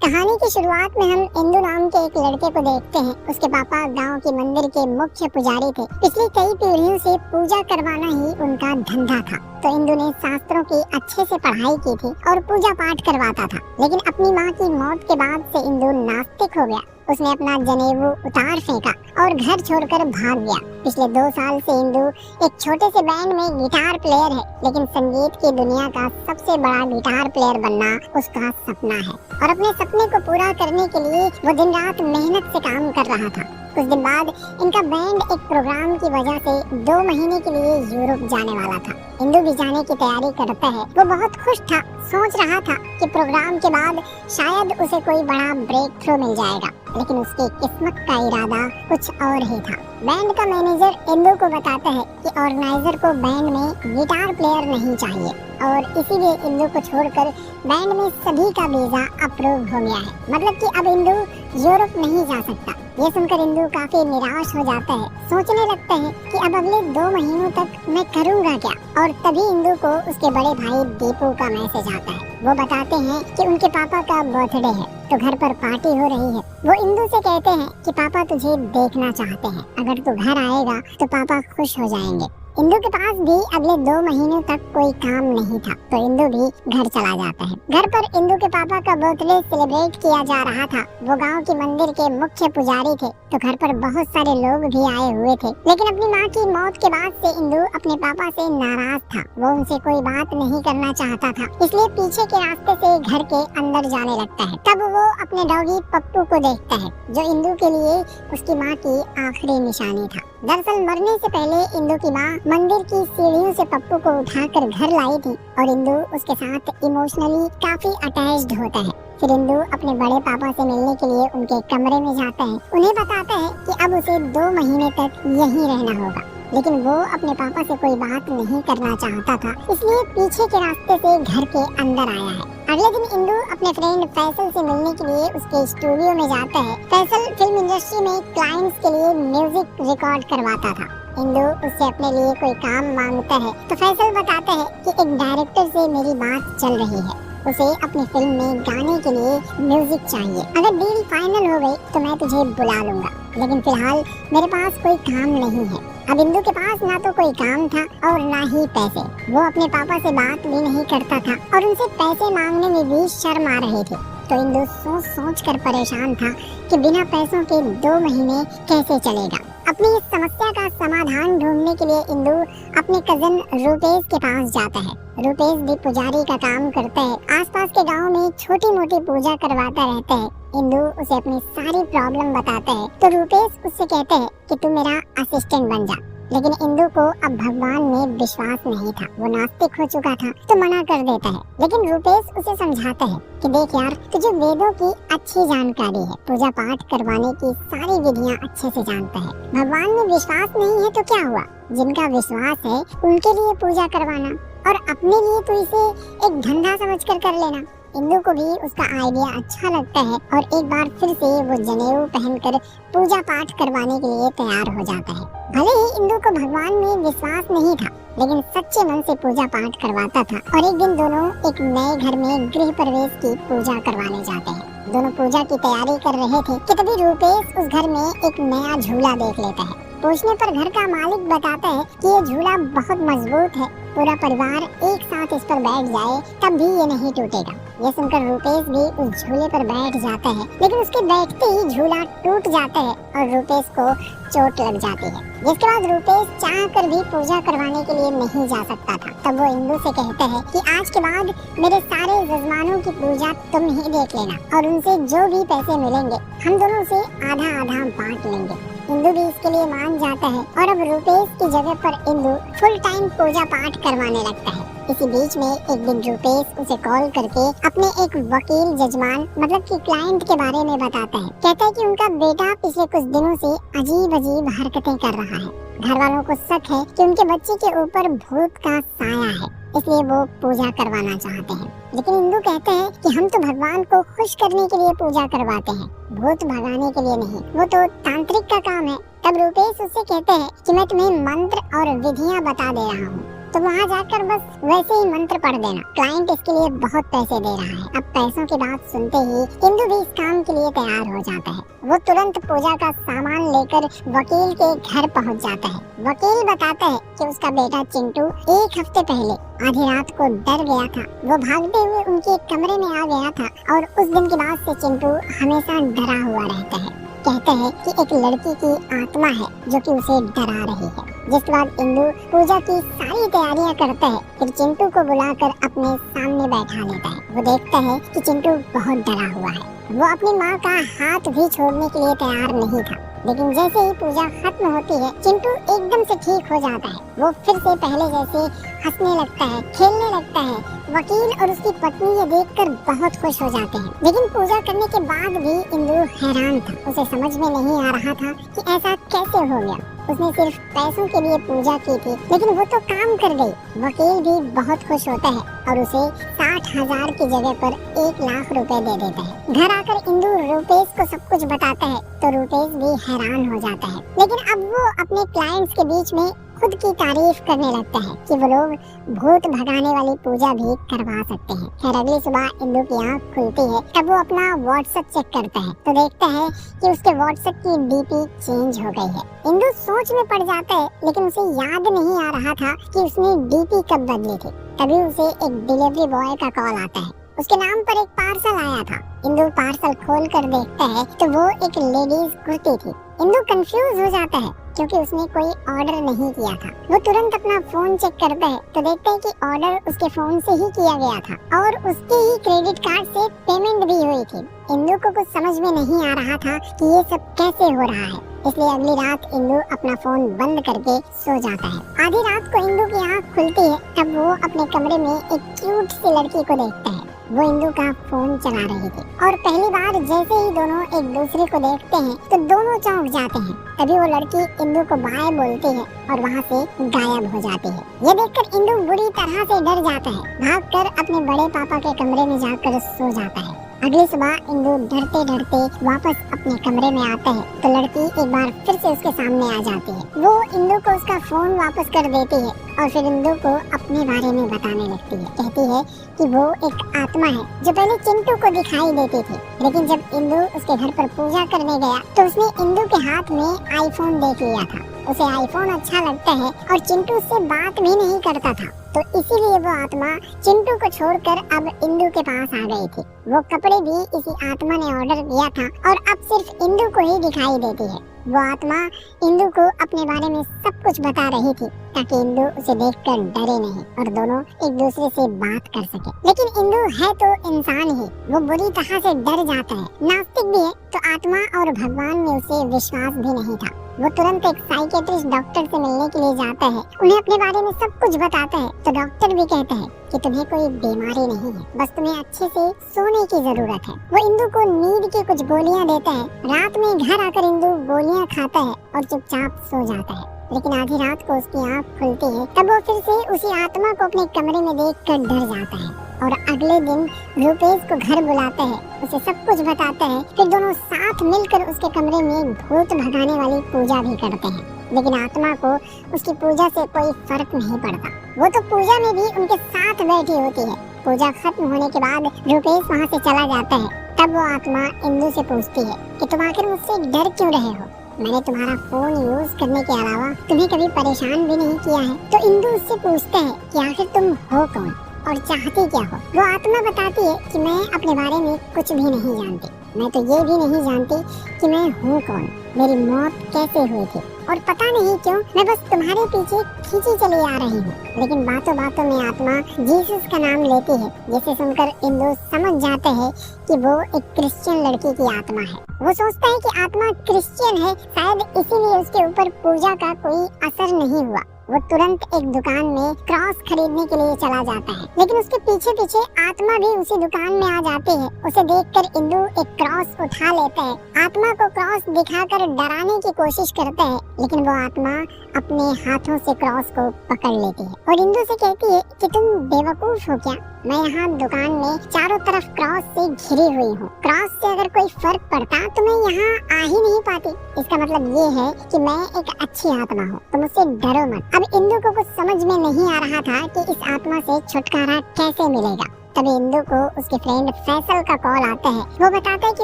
कहानी की शुरुआत में हम इंदु नाम के एक लड़के को देखते हैं। उसके पापा गांव के मंदिर के मुख्य पुजारी थे। पिछली कई पीढ़ियों से पूजा करवाना ही उनका धंधा था। तो इंदु ने शास्त्रों की अच्छे से पढ़ाई की थी और पूजा पाठ करवाता था। लेकिन अपनी माँ की मौत के बाद से इंदु नास्तिक हो गया। उसने अपना जनेऊ उतार फेंका और घर छोड़कर भाग गया। पिछले 2 साल से इंदु एक छोटे से बैंड में गिटार प्लेयर है, लेकिन संगीत की दुनिया का सबसे बड़ा गिटार प्लेयर बनना उसका सपना है और अपने सपने को पूरा करने के लिए वो दिन रात मेहनत से काम कर रहा था। कुछ दिन बाद इनका बैंड एक प्रोग्राम की वजह से 2 महीने के लिए यूरोप जाने वाला था। इंदु भी जाने की तैयारी करता है। वो बहुत खुश था, सोच रहा था कि प्रोग्राम के बाद शायद उसे कोई बड़ा ब्रेक थ्रू मिल जाएगा, लेकिन उसकी किस्मत का इरादा कुछ और ही था। बैंड का मैनेजर इंदु को बताता है कि ऑर्गेनाइजर को बैंड में गिटार प्लेयर नहीं चाहिए और इसीलिए इंदु को छोड़कर बैंड में सभी का वीजा अप्रूव हो गया है। मतलब कि अब इंदु यूरोप नहीं जा सकता। ये सुनकर इंदु काफी निराश हो जाता है। सोचने लगता है कि अब अगले 2 महीनों तक मैं करूँगा क्या। और तभी इंदु को उसके बड़े भाई दीपू का मैसेज आता है। वो बताते हैं कि उनके पापा का बर्थडे है तो घर पर पार्टी हो रही है। वो इंदु से कहते हैं कि पापा तुझे देखना चाहते हैं, अगर तू घर आएगा तो पापा खुश हो जाएंगे। इंदु के पास भी अगले 2 महीनों तक कोई काम नहीं था, तो इंदु भी घर चला जाता है। घर पर इंदु के पापा का बर्थडे सेलिब्रेट किया जा रहा था। वो गांव के मंदिर के मुख्य पुजारी थे, तो घर पर बहुत सारे लोग भी आए हुए थे। लेकिन अपनी माँ की मौत के बाद से इंदु अपने पापा से नाराज था। वो उनसे कोई बात नहीं करना चाहता था, इसलिए पीछे के रास्ते से घर के अंदर जाने लगता है। तब वो अपने डॉगी पप्पू को देखता है, जो इंदु के लिए उसकी माँ की आखिरी निशानी था। दरअसल मरने से पहले इंदु की माँ मंदिर की सीढ़ियों से पप्पू को उठाकर घर लाई थी और इंदु उसके साथ इमोशनली काफी अटैच्ड होता है। फिर इंदु अपने बड़े पापा से मिलने के लिए उनके कमरे में जाता है। उन्हें बताता है कि अब उसे 2 महीने तक यहीं रहना होगा, लेकिन वो अपने पापा से कोई बात नहीं करना चाहता था, इसलिए पीछे के रास्ते से घर के अंदर आया है। अगले दिन इंदु अपने फ्रेंड फैसल से मिलने के लिए उसके स्टूडियो में जाता है। फैसल फिल्म इंडस्ट्री में क्लाइंट्स के लिए म्यूजिक रिकॉर्ड करवाता था। इंदु उससे अपने लिए कोई काम मांगता है तो फैसल बताता है कि एक डायरेक्टर से मेरी बात चल रही है, उसे अपनी फिल्म में गाने के लिए म्यूजिक चाहिए। अगर डील फाइनल हो गई तो मैं तुझे बुला लूंगा, लेकिन फिलहाल मेरे पास कोई काम नहीं है। अब इंदु के पास ना तो कोई काम था और ना ही पैसे। वो अपने पापा से बात भी नहीं करता था और उनसे पैसे मांगने में भी शर्म आ रही थी। तो इंदु सोच कर परेशान था कि बिना पैसों के 2 महीने कैसे चलेगा। अपनी इस समस्या का समाधान ढूंढने के लिए इंदु अपने कजिन रूपेश के पास जाता है। रूपेश भी पुजारी का काम करता है। आसपास के गांव में छोटी मोटी पूजा करवाता रहता है। इंदु उसे अपनी सारी प्रॉब्लम बताता है तो रूपेश उससे कहते हैं कि तू मेरा असिस्टेंट बन जा। लेकिन इंदु को अब भगवान में विश्वास नहीं था। वो नास्तिक हो चुका था तो मना कर देता है। लेकिन रूपेश उसे समझाता है कि देख यार, तुझे वेदों की अच्छी जानकारी है, पूजा पाठ करवाने की सारी विधियां अच्छे से जानता है। भगवान में विश्वास नहीं है तो क्या हुआ, जिनका विश्वास है उनके लिए पूजा करवाना और अपने लिए तो इसे एक धंधा समझकर कर लेना। इंदु को भी उसका आइडिया अच्छा लगता है और एक बार फिर से वो जनेऊ पहनकर पूजा पाठ करवाने के लिए तैयार हो जाता है। भले ही इंदु को भगवान में विश्वास नहीं था, लेकिन सच्चे मन से पूजा पाठ करवाता था। और एक दिन दोनों एक नए घर में गृह प्रवेश की पूजा करवाने जाते हैं। दोनों पूजा की तैयारी कर रहे थे कि तभी रूपेश उस घर में एक नया झूला देख लेता है। पूछने पर घर का मालिक बताता है कि ये झूला बहुत मजबूत है, पूरा परिवार एक साथ इस पर बैठ जाए तब भी ये नहीं टूटेगा। ये सुनकर रूपेश भी उस झूले पर बैठ जाता है, लेकिन उसके बैठते ही झूला टूट जाता है और रूपेश को चोट लग जाती है। जिसके बाद रूपेश चाह कर भी पूजा करवाने के लिए नहीं जा सकता था। तब वो इंदु से कहता है कि आज के बाद मेरे सारे जजमानों की पूजा तुम ही देख लेना और उनसे जो भी पैसे मिलेंगे हम दोनों से आधा आधा बांट लेंगे। इंदु भी इसके लिए मान जाता है और अब रूपेश की जगह पर इंदु फुल टाइम पूजा पाठ करवाने लगता है। इसी बीच में एक दिन रूपेश उसे कॉल करके अपने एक वकील जजमान मतलब कि क्लाइंट के बारे में बताता है। कहता है कि उनका बेटा पिछले कुछ दिनों से अजीब अजीब हरकतें कर रहा है। घर वालों को शक है कि उनके बच्चे के ऊपर भूत का साया है, इसलिए वो पूजा करवाना चाहते हैं। लेकिन इंदु कहते हैं कि हम तो भगवान को खुश करने के लिए पूजा करवाते हैं, भूत भगाने के लिए नहीं, वो तो तांत्रिक का काम है। तब रूपेश उससे कहते हैं कि मैं तुम्हें मंत्र और विधियां बता दे रहा हूँ, तो वहाँ जाकर बस वैसे ही मंत्र पढ़ देना। क्लाइंट इसके लिए बहुत पैसे दे रहा है। अब पैसों की बात सुनते ही इंदु भी इस काम के लिए तैयार हो जाता है। वो तुरंत पूजा का सामान लेकर वकील के घर पहुँच जाता है। वकील बताता है कि उसका बेटा चिंटू 1 हफ्ते पहले आधी रात को डर गया था। वो भागते हुए उनके कमरे में आ गया था और उस दिन के बाद से चिंटू हमेशा डरा हुआ रहता है। कहते हैं कि एक लड़की की आत्मा है जो कि उसे डरा रही है। जिसके बाद इंदु पूजा की सारी तैयारियां करता है। फिर चिंटू को बुलाकर अपने सामने बैठा लेता है। वो देखता है कि चिंटू बहुत डरा हुआ है। वो अपनी माँ का हाथ भी छोड़ने के लिए तैयार नहीं था। लेकिन जैसे ही पूजा खत्म होती है, चिंटू एकदम से ठीक हो जाता है। वो फिर से पहले जैसे हंसने लगता है, खेलने लगता है। वकील और उसकी पत्नी ये देखकर बहुत खुश हो जाते हैं। लेकिन पूजा करने के बाद भी इंदु हैरान था। उसे समझ में नहीं आ रहा था कि ऐसा कैसे हो गया। उसने सिर्फ पैसों के लिए पूजा की थी, लेकिन वो तो काम कर गई। वकील भी बहुत खुश होता है और उसे 60,000 की जगह पर 1 लाख रुपए दे देता है। घर आकर इंदु रूपेश को सब कुछ बताता है तो रूपेश भी हैरान हो जाता है। लेकिन अब वो अपने क्लाइंट्स के बीच में खुद की तारीफ करने लगता है कि वो लोग भूत भगाने वाली पूजा भी करवा सकते हैं। खैर अगली सुबह इंदु की आँख खुलती है। तब वो अपना व्हाट्सएप चेक करता है तो देखता है कि उसके व्हाट्सएप की डीपी चेंज हो गई है। इंदु सोच में पड़ जाता है, लेकिन उसे याद नहीं आ रहा था कि उसने डीपी कब बदली थी। तभी उसे एक डिलीवरी बॉय का कॉल आता है। उसके नाम पर एक पार्सल आया था। इंदु पार्सल खोल कर देखता है तो वो एक लेडीज कुर्ती थी। इंदु कंफ्यूज हो जाता है क्योंकि उसने कोई ऑर्डर नहीं किया था। वो तुरंत अपना फोन चेक करता है तो देखता है कि ऑर्डर उसके फोन से ही किया गया था और उसके ही क्रेडिट कार्ड से पेमेंट भी हुई थी। इंदु को कुछ समझ में नहीं आ रहा था कि ये सब कैसे हो रहा है। इसलिए अगली रात इंदु अपना फोन बंद करके सो जाता है। आधी रात को इंदु की आँख खुलती है। तब वो अपने कमरे में एक क्यूट सी लड़की को देखता है। वो इंदु का फोन चला रही थी और पहली बार जैसे ही दोनों एक दूसरे को देखते हैं तो दोनों चौंक जाते हैं। तभी वो लड़की इंदु को बाय बोलती है और वहाँ से गायब हो जाती है। ये देखकर इंदु बुरी तरह से डर जाता है। भागकर अपने बड़े पापा के कमरे में जाकर सो जाता है। अगली सुबह इंदु डरते डरते वापस अपने कमरे में आता है तो लड़की एक बार फिर से उसके सामने आ जाती है। वो इंदु को उसका फोन वापस कर देती है और फिर इंदु को अपने बारे में बताने लगती है। कहती है कि वो एक आत्मा है जो पहले चिंटू को दिखाई देती थी। लेकिन जब इंदु उसके घर पर पूजा करने गया तो उसने इंदु के हाथ में आईफोन देख लिया था। उसे आईफोन अच्छा लगता है और चिंटू से बात भी नहीं करता था, तो इसीलिए वो आत्मा चिंटू को छोड़कर अब इंदु के पास आ गई थी। वो कपड़े भी इसी आत्मा ने ऑर्डर किया था और अब सिर्फ इंदु को ही दिखाई देती है। वो आत्मा इंदु को अपने बारे में सब कुछ बता रही थी ताकि इंदु उसे देखकर डरे नहीं और दोनों एक दूसरे से बात कर सके। लेकिन इंदु है तो इंसान ही, वो बुरी तरह से डर जाता है। नास्तिक भी है तो आत्मा और भगवान में उसे विश्वास भी नहीं था। वो तुरंत एक साइकियाट्रिस्ट डॉक्टर से मिलने के लिए जाता है। उन्हें अपने बारे में सब कुछ बताता है तो डॉक्टर भी कहता है कि तुम्हें कोई बीमारी नहीं है, बस तुम्हें अच्छे से सोने की जरूरत है। वो इंदु को नींद की कुछ गोलियां देता है। रात में घर आकर इंदु गोलियां खाता है और चुपचाप सो जाता है। लेकिन आधी रात को उसकी आँख खुलती है। तब वो फिर से उसी आत्मा को अपने कमरे में देखकर डर जाता है और अगले दिन रूपेश को घर बुलाता है, उसे सब कुछ बताता है। फिर दोनों साथ मिलकर उसके कमरे में भूत भगाने वाली पूजा भी करते हैं। लेकिन आत्मा को उसकी पूजा से कोई फर्क नहीं पड़ता। वो तो पूजा में भी उनके साथ बैठी होती है। पूजा खत्म होने के बाद रूपेश वहाँ से चला जाता है। तब वो आत्मा इंदु से पूछती है कि तुम आखिर मुझसे डर क्यों रहे हो? मैंने तुम्हारा फोन यूज करने के अलावा तुम्हें कभी परेशान भी नहीं किया है। तो इंदु उससे पूछता है कि आखिर तुम हो कौन और चाहती क्या हो? वो आत्मा बताती है कि मैं अपने बारे में कुछ भी नहीं जानती। मैं तो ये भी नहीं जानती कि मैं हूँ कौन, मेरी मौत कैसे हुई थी और पता नहीं क्यों मैं बस तुम्हारे पीछे खींची चली आ रही हूँ। लेकिन बातों बातों में आत्मा जीसस का नाम लेती है, जिसे सुनकर इंदु समझ जाते हैं कि वो एक क्रिश्चियन लड़की की आत्मा है। वो सोचता है कि आत्मा क्रिश्चियन है, शायद इसीलिए उसके ऊपर पूजा का कोई असर नहीं हुआ। वो तुरंत एक दुकान में क्रॉस खरीदने के लिए चला जाता है। लेकिन उसके पीछे पीछे आत्मा भी उसी दुकान में आ जाती है। उसे देखकर इंदु एक क्रॉस उठा लेता है। आत्मा को क्रॉस दिखाकर डराने की कोशिश करता है, लेकिन वो आत्मा अपने हाथों से क्रॉस को पकड़ लेती है और इंदु से कहती है कि तुम बेवकूफ हो क्या? मैं यहाँ दुकान में चारों तरफ क्रॉस से घिरी हुई हूँ। क्रॉस से अगर कोई फर्क पड़ता तो मैं यहाँ आ ही नहीं पाती। इसका मतलब ये है कि मैं एक अच्छी आत्मा हूँ, तो मुझसे डरो मत। अब इंदु को कुछ समझ में नहीं आ रहा था कि इस आत्मा से छुटकारा कैसे मिलेगा। तभी इंदु को उसके फ्रेंड फैसल का कॉल आता है। वो बताता है कि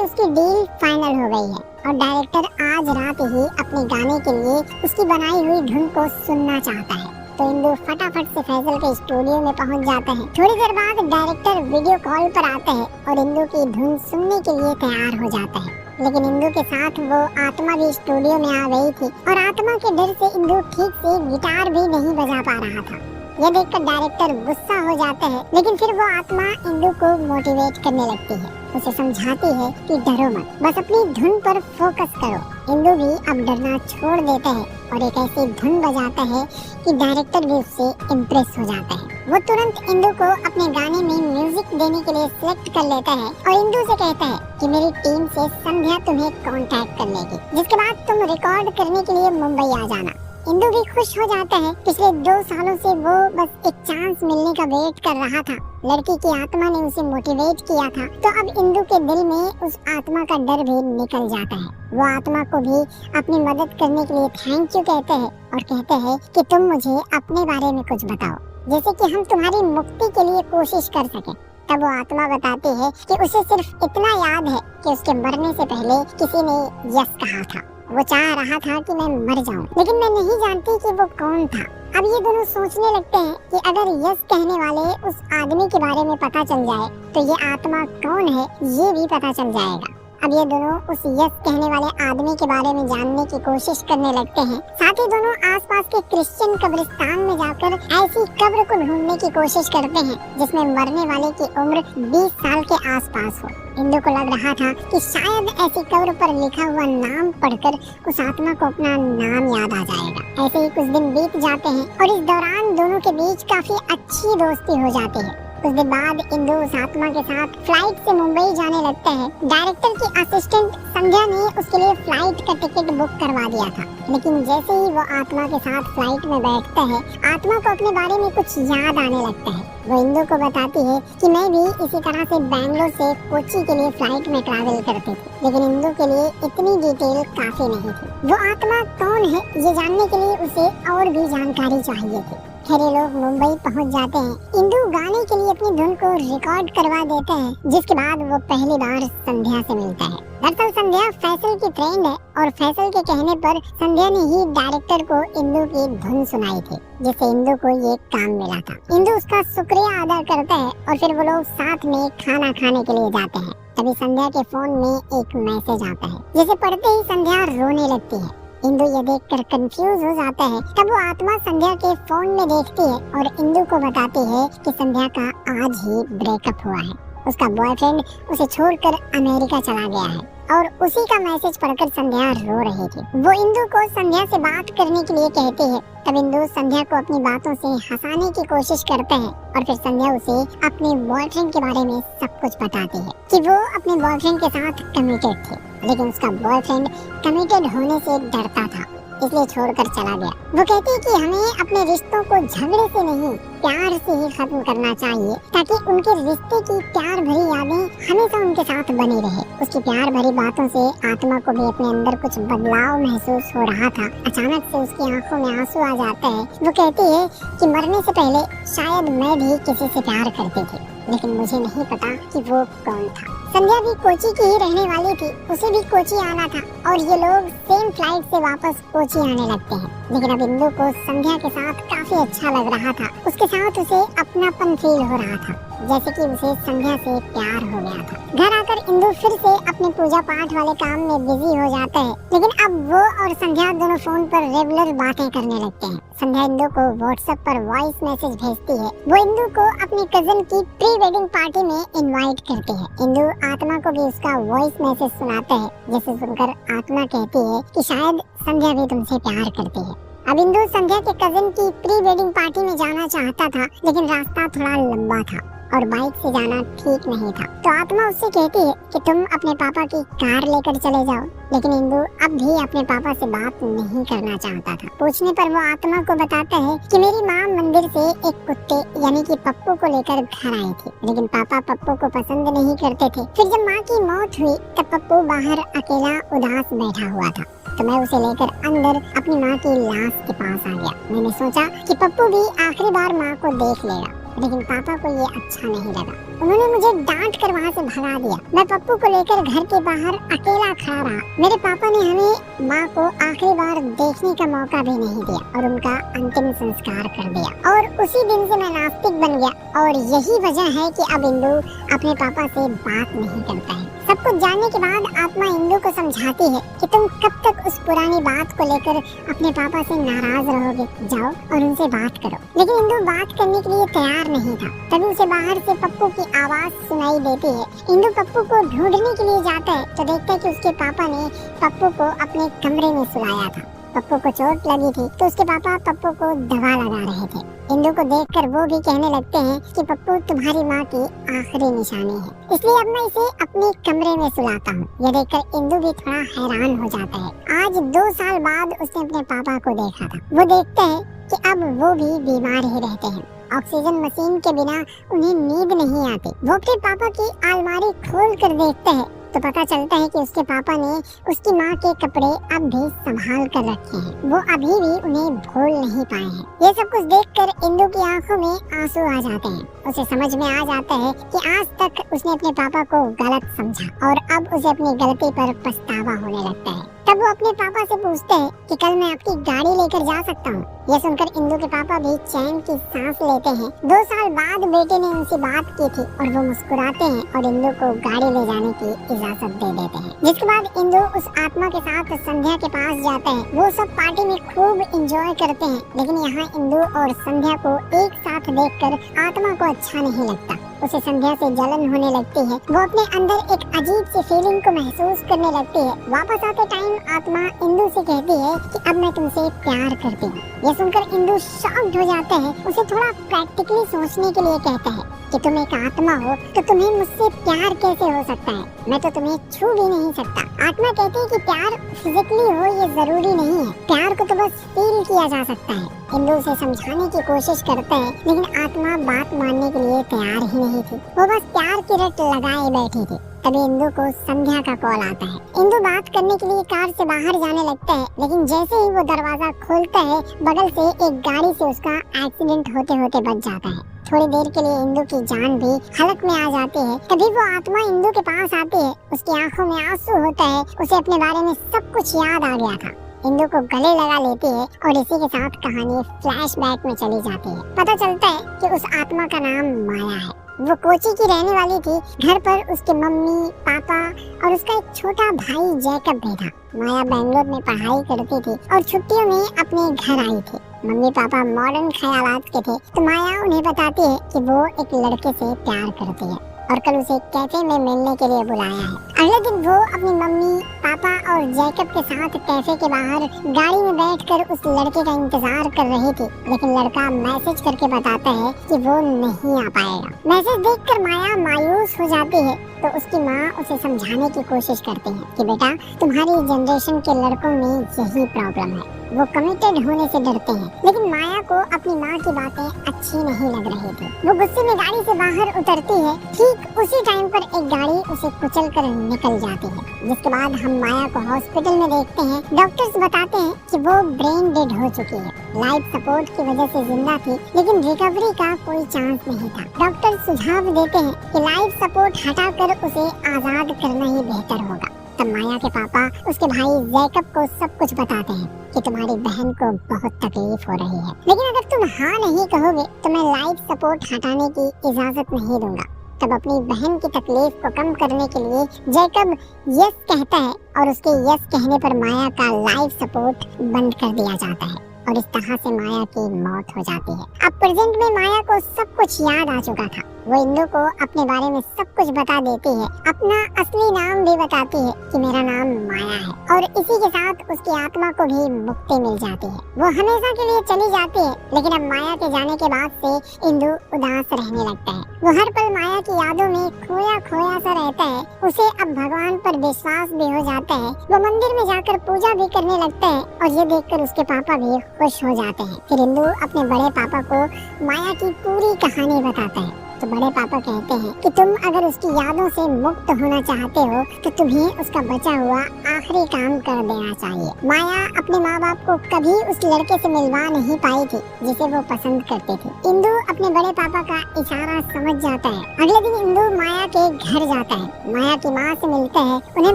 उसकी डील फाइनल हो गई है और डायरेक्टर आज रात ही अपने गाने के लिए उसकी बनाई हुई धुन को सुनना चाहता है। तो इंदु फटाफट से फैसल के स्टूडियो में पहुंच जाता है। थोड़ी देर बाद डायरेक्टर वीडियो कॉल पर आता है और इंदु की धुन सुनने के लिए तैयार हो जाता है। लेकिन इंदु के साथ वो आत्मा भी स्टूडियो में आ गई थी और आत्मा के डर से इंदु ठीक से गिटार भी नहीं बजा पा रहा था। यह देखकर डायरेक्टर गुस्सा हो जाता है, लेकिन फिर वो आत्मा इंदु को मोटिवेट करने लगती है। उसे समझाती है कि डरो मत, बस अपनी धुन पर फोकस करो। इंदु भी अब डरना छोड़ देता है और एक ऐसी धुन बजाता है कि डायरेक्टर भी उससे इम्प्रेस हो जाता है। वो तुरंत इंदु को अपने गाने में म्यूजिक देने के लिए सिलेक्ट कर लेता है और इंदु से कहता है कि मेरी टीम से संध्या तुम्हें कांटेक्ट कर लेगी, जिसके बाद तुम रिकॉर्ड करने के लिए मुंबई आ जाना। इंदु भी खुश हो जाता है। पिछले 2 सालों से वो बस एक चांस मिलने का वेट कर रहा था। लड़की की आत्मा ने उसे मोटिवेट किया था, तो अब इंदु के दिल में उस आत्मा का डर भी निकल जाता है। वो आत्मा को भी अपनी मदद करने के लिए थैंक यू कहते हैं और कहते हैं कि तुम मुझे अपने बारे में कुछ बताओ, जैसे कि हम तुम्हारी मुक्ति के लिए कोशिश कर सकें। तब वो आत्मा बताती है कि उसे सिर्फ इतना याद है कि उसके मरने से पहले किसी ने यस कहा था। वो चाह रहा था कि मैं मर जाऊं, लेकिन मैं नहीं जानती कि वो कौन था। अब ये दोनों सोचने लगते हैं कि अगर यस कहने वाले उस आदमी के बारे में पता चल जाए तो ये आत्मा कौन है ये भी पता चल जाएगा। अब ये दोनों उस यस कहने वाले आदमी के बारे में जानने की कोशिश करने लगते हैं। साथ ही दोनों आसपास के क्रिश्चियन कब्रिस्तान में जाकर ऐसी कब्र को ढूंढने की कोशिश करते हैं जिसमें मरने वाले की उम्र 20 साल के आसपास हो। इंदु को लग रहा था कि शायद ऐसी कब्र पर लिखा हुआ नाम पढ़कर उस आत्मा को अपना नाम याद आ जाएगा। ऐसे ही कुछ दिन बीत जाते हैं और इस दौरान दोनों के बीच काफी अच्छी दोस्ती हो जाती है। कुछ दिन बाद इंदु उस आत्मा के साथ फ्लाइट से मुंबई जाने लगते हैं। डायरेक्टर की असिस्टेंट संध्या ने उसके लिए फ्लाइट का टिकट बुक करवा दिया था, लेकिन जैसे ही वो आत्मा के साथ फ्लाइट में बैठता है, आत्मा को अपने बारे में कुछ याद आने लगता है। वो इंदु को बताती है कि मैं भी इसी तरह से बैंगलोर से कोची के लिए फ्लाइट में ट्रैवल करती थी, लेकिन इंदु के लिए इतनी डिटेल काफी नहीं थी। वो आत्मा कौन है ये जानने के लिए उसे और भी जानकारी चाहिए थी। फिर ये लोग मुंबई पहुंच जाते हैं। इंदु गाने के लिए अपनी धुन को रिकॉर्ड करवा देते हैं, जिसके बाद वो पहली बार संध्या से मिलता है। दरअसल संध्या फैसल की फ्रेंड है और फैसल के कहने पर संध्या ने ही डायरेक्टर को इंदु की धुन सुनाई थी, जिससे इंदु को ये काम मिला था। इंदु उसका शुक्रिया अदा करता है और फिर वो लोग साथ में खाना खाने के लिए जाते हैं। तभी संध्या के फोन में एक मैसेज आता है, जिसे पढ़ते ही संध्या रोने लगती है। इंदु ये देखकर कंफ्यूज हो जाता है। तब वो आत्मा संध्या के फोन में देखती है और इंदु को बताती है कि संध्या का आज ही ब्रेकअप हुआ है। उसका बॉयफ्रेंड उसे छोड़कर अमेरिका चला गया है और उसी का मैसेज पढ़कर संध्या रो रही थी। वो इंदु को संध्या से बात करने के लिए कहती है। तब इंदु संध्या को अपनी बातों से हंसाने की कोशिश करते हैं और फिर संध्या उसे अपने बॉयफ्रेंड के बारे में सब कुछ बताती है कि वो अपने बॉयफ्रेंड के साथ कमिटेड थी, लेकिन उसका बॉयफ्रेंड कमिटेड होने से डरता था, इसलिए छोड़कर चला गया। वो कहती है कि हमें अपने रिश्तों को झगड़े से नहीं प्यार से ही खत्म करना चाहिए, ताकि उनके रिश्ते की प्यार भरी यादें हमेशा उनके साथ बनी रहे। उसकी प्यार भरी बातों से आत्मा को भी अपने अंदर कुछ बदलाव महसूस हो रहा था। अचानक से उसकी आंखों में आंसू आ जाता है। वो कहती है कि मरने से पहले शायद मैं भी किसी से प्यार करती थी, लेकिन मुझे नहीं पता कि वो कौन था। संध्या भी कोची की ही रहने वाली थी, उसे भी कोची आना था और ये लोग सेम फ्लाइट से वापस कोची आने लगते हैं। लेकिन अब इंदु को संध्या के साथ काफी अच्छा लग रहा था। उसके साथ उसे अपनापन फील हो रहा था, जैसे कि उसे संध्या से प्यार हो गया था। घर आकर इंदु फिर से अपने पूजा पाठ वाले काम में बिजी हो जाता है, लेकिन अब वो और संध्या दोनों फोन पर रेगुलर बातें करने लगते हैं। संध्या इंदु को व्हाट्सएप पर वॉइस मैसेज भेजती है। वो इंदु को अपनी कजिन की प्री वेडिंग पार्टी में इनवाइट करती है। इंदु आत्मा को भी उसका वॉइस मैसेज सुनाता है, जिसे सुनकर आत्मा कहती है कि शायद संध्या भी तुमसे प्यार करती है। अब इंदु संध्या के कजिन की प्री वेडिंग पार्टी में जाना चाहता था, लेकिन रास्ता थोड़ा लंबा था और बाइक से जाना ठीक नहीं था। तो आत्मा उससे कहती है कि तुम अपने पापा की कार लेकर चले जाओ, लेकिन इंदु अब भी अपने पापा से बात नहीं करना चाहता था। पूछने पर वो आत्मा को बताता है कि मेरी माँ मंदिर से एक कुत्ते यानी कि पप्पू को लेकर घर आई थी, लेकिन पापा पप्पू को पसंद नहीं करते थे। फिर जब माँ की मौत हुई तब पप्पू बाहर अकेला उदास बैठा हुआ था। तो मैं उसे लेकर अंदर अपनी माँ की लाश के पास आ गया। मैंने सोचा कि पप्पू भी आखिरी बार माँ को देख लेगा, लेकिन पापा को ये अच्छा नहीं लगा। उन्होंने मुझे डांट कर वहाँ से भगा दिया। मैं पप्पू को लेकर घर के बाहर अकेला खड़ा रहा। मेरे पापा ने हमें माँ को आखिरी बार देखने का मौका भी नहीं दिया और उनका अंतिम संस्कार कर दिया। और उसी दिन से मैं नास्तिक बन गया और यही वजह है कि अब इंदु अपने पापा से बात नहीं करता है। सब कुछ जानने के बाद आत्मा इंदु को समझाती है कि तुम कब तक उस पुरानी बात को लेकर अपने पापा से नाराज रहोगे, जाओ और उनसे बात करो। लेकिन इंदु बात करने के लिए तैयार नहीं था। तभी उसे बाहर से पप्पू की आवाज सुनाई देती है। इंदु पप्पू को ढूंढने के लिए जाता है तो देखता है कि उसके पापा ने पप्पू को अपने कमरे में सुलाया था। पप्पू को चोट लगी थी तो उसके पापा पप्पू को दवा लगा रहे थे। इंदु को देखकर वो भी कहने लगते हैं कि पप्पू तुम्हारी माँ की आखिरी निशानी है, इसलिए अब मैं इसे अपने कमरे में सुलाता हूँ। यह देखकर इंदु भी थोड़ा हैरान हो जाता है। आज 2 साल बाद उसने अपने पापा को देखा था। वो देखते हैं कि अब वो भी बीमार ही रहते हैं। ऑक्सीजन मशीन के बिना उन्हें नींद नहीं आती। वो अपने पापा की अलमारी खोल कर देखते हैं तो पता चलता है कि उसके पापा ने उसकी माँ के कपड़े अब भी संभाल कर रखे हैं। वो अभी भी उन्हें भूल नहीं पाए हैं। ये सब कुछ देखकर इंदु की आंखों में आंसू आ जाते हैं। उसे समझ में आ जाता है कि आज तक उसने अपने पापा को गलत समझा और अब उसे अपनी गलती पर पछतावा होने लगता है। तब वो अपने पापा से पूछते हैं कि कल मैं आपकी गाड़ी लेकर जा सकता हूँ। यह सुनकर इंदु के पापा भी चैन की सांस लेते हैं। 2 साल बाद बेटे ने उनसे बात की थी और वो मुस्कुराते हैं और इंदु को गाड़ी ले जाने की इजाजत दे देते हैं। जिसके बाद इंदु उस आत्मा के साथ संध्या के पास जाता है। वो सब पार्टी में खूब एंजॉय करते हैं, लेकिन यहाँ इंदु और संध्या को एक साथ देखकर आत्मा को अच्छा नहीं लगता। उसे संध्या से जलन होने लगती है। वो अपने अंदर एक अजीब सी फीलिंग को महसूस करने लगती है। वापस आते टाइम आत्मा इंदु से कहती है कि अब मैं तुमसे प्यार करती हूँ। यह सुनकर इंदु शॉक्ड हो जाता है। उसे थोड़ा प्रैक्टिकली सोचने के लिए कहता है कि तुम एक आत्मा हो तो तुम्हें मुझसे प्यार कैसे हो सकता है? मैं तो तुम्हें छू भी नहीं सकता। आत्मा कहती है कि प्यार फिजिकली हो ये जरूरी नहीं है, प्यार को तो बस फील किया जा सकता है। इंदु उसे समझाने की कोशिश करता है, लेकिन आत्मा बात मानने के लिए तैयार ही नहीं थी। वो बस प्यार की रट लगाए बैठी थी। तभी इंदु को संध्या का कॉल आता है। इंदु बात करने के लिए कार से बाहर जाने लगता है, लेकिन जैसे ही वो दरवाजा खोलता है बगल से एक गाड़ी से उसका एक्सीडेंट होते होते बच जाता है। थोड़ी देर के लिए इंदु की जान भी हलक में आ जाती है। तभी वो आत्मा इंदु के पास आती है। उसकी आंखों में आंसू होता है। उसे अपने बारे में सब कुछ याद आ गया था। इंदु को गले लगा लेती है और इसी के साथ कहानी फ्लैशबैक में चली जाती है। पता चलता है कि उस आत्मा का नाम माया है। वो कोची की रहने वाली थी। घर पर उसके मम्मी, पापा और उसका एक छोटा भाई जैकब भी था। माया बेंगलोर में पढ़ाई करती थी और छुट्टियों में अपने घर आई थी। मम्मी पापा मॉडर्न ख्यालात के थे तो माया उन्हें बताती है कि वो एक लड़के से प्यार करती है और कल उसे कैफे में मिलने के लिए बुलाया है। अगले दिन वो अपनी मम्मी, पापा और जैकब के साथ कैफे के बाहर गाड़ी में बैठकर उस लड़के का इंतजार कर रही थी, लेकिन लड़का मैसेज करके बताता है कि वो नहीं आ पाएगा। मैसेज देखकर माया मायूस हो जाती है तो उसकी माँ उसे समझाने की कोशिश करती है कि बेटा तुम्हारी जनरेशन के लड़कों में यही प्रॉब्लम है, वो कमिटेड होने से डरते हैं। लेकिन माया को अपनी माँ की बातें अच्छी नहीं लग रही थी। वो गुस्से में गाड़ी से बाहर उतरती है। ठीक उसी टाइम पर एक गाड़ी उसे कुचल कर निकल जाती है, जिसके बाद हम माया को हॉस्पिटल में देखते हैं। डॉक्टर्स बताते हैं कि वो ब्रेन डेड हो चुकी है। लाइफ सपोर्ट की वजह से जिंदा थी, लेकिन रिकवरी का कोई चांस नहीं था। डॉक्टर सुझाव देते हैं कि लाइफ सपोर्ट हटाकर उसे आजाद करना ही बेहतर होगा। तब माया के पापा उसके भाई जैकब को सब कुछ बताते हैं कि तुम्हारी बहन को बहुत तकलीफ हो रही है, लेकिन अगर तुम हाँ नहीं कहोगे तो मैं लाइफ सपोर्ट हटाने की इजाजत नहीं दूंगा। तब अपनी बहन की तकलीफ को कम करने के लिए जैकब यस कहता है और उसके यस कहने पर माया का लाइफ सपोर्ट बंद कर दिया जाता है और इस तरह से माया की मौत हो जाती है। अब प्रेजेंट में माया को सब कुछ याद आ चुका था। वो इंदु को अपने बारे में सब कुछ बता देती है। अपना असली नाम भी बताती है कि मेरा नाम माया है और इसी के साथ उसकी आत्मा को भी मुक्ति मिल जाती है। वो हमेशा के लिए चली जाती है, लेकिन अब माया के जाने के बाद से इंदु उदास रहने लगता है। वो हर पल माया की यादों में खोया खोया सा रहता है। उसे अब भगवान पर विश्वास भी हो जाता है। वो मंदिर में जाकर पूजा भी करने लगता है और ये देखकर उसके पापा भी खुश हो जाते हैं। फिर इंदु अपने बड़े पापा को माया की पूरी कहानी बताता है। तो बड़े पापा कहते हैं कि तुम अगर उसकी यादों से मुक्त होना चाहते हो तो तुम्हें उसका बचा हुआ आखिरी काम कर देना चाहिए। माया अपने माँ बाप को कभी उस लड़के से मिलवा नहीं पाई थी जिसे वो पसंद करते थे। इंदु अपने बड़े पापा का इशारा समझ जाता है। अगले दिन इंदु माया के घर जाता है, माया की माँ से मिलता है, उन्हें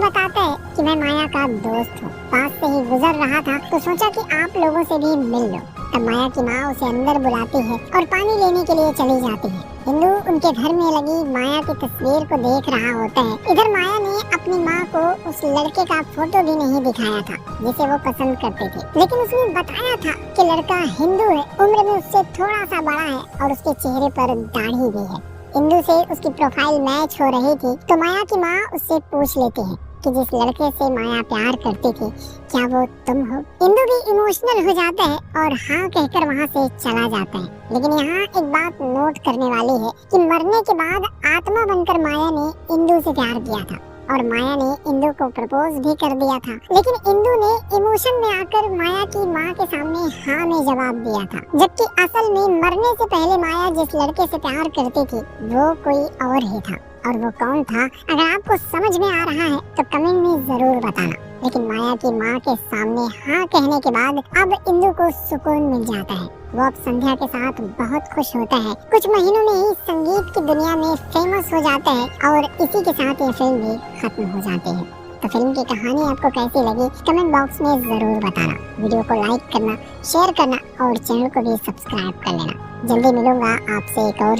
बताता है कि मैं माया का दोस्त हूँ, पास से ही गुजर रहा था तो सोचा कि आप लोगों से भी मिल लो। तब माया की माँ उसे अंदर बुलाती है और पानी लेने के लिए चली जाती है। इंदु उनके घर में लगी माया की तस्वीर को देख रहा होता है। इधर माया ने अपनी माँ को उस लड़के का फोटो भी नहीं दिखाया था जिसे वो पसंद करते थे, लेकिन उसने बताया था कि लड़का हिंदू है, उम्र में उससे थोड़ा सा बड़ा है और उसके चेहरे पर दाढ़ी भी है। इंदु से उसकी प्रोफाइल मैच हो रही थी तो माया की माँ उससे पूछ लेती है कि जिस लड़के से माया प्यार करती थी क्या वो तुम हो। इंदु भी इमोशनल हो जाता है और हाँ कहकर वहाँ से चला जाता है। लेकिन यहाँ एक बात नोट करने वाली है कि मरने के बाद आत्मा बनकर माया ने इंदु से प्यार किया था और माया ने इंदु को प्रपोज भी कर दिया था, लेकिन इंदु ने इमोशन में आकर माया की माँ के सामने हाँ में जवाब दिया था, जबकि असल में मरने से पहले माया जिस लड़के से प्यार करती थी वो कोई और ही था। और वो कौन था अगर आपको समझ में आ रहा है तो कमेंट में जरूर बताना। लेकिन माया की माँ के सामने हाँ कहने के बाद अब इंदु को सुकून मिल जाता है। वो अब संध्या के साथ बहुत खुश होता है। कुछ महीनों में ही संगीत की दुनिया में फेमस हो जाता है और इसी के साथ ये फिल्म भी खत्म हो जाती है। तो फिल्म की कहानी आपको कैसी लगी कमेंट बॉक्स में जरूर बताना। वीडियो को लाइक करना, शेयर करना और चैनल को भी सब्सक्राइब कर लेना। जल्दी मिलूंगा आपसे एक और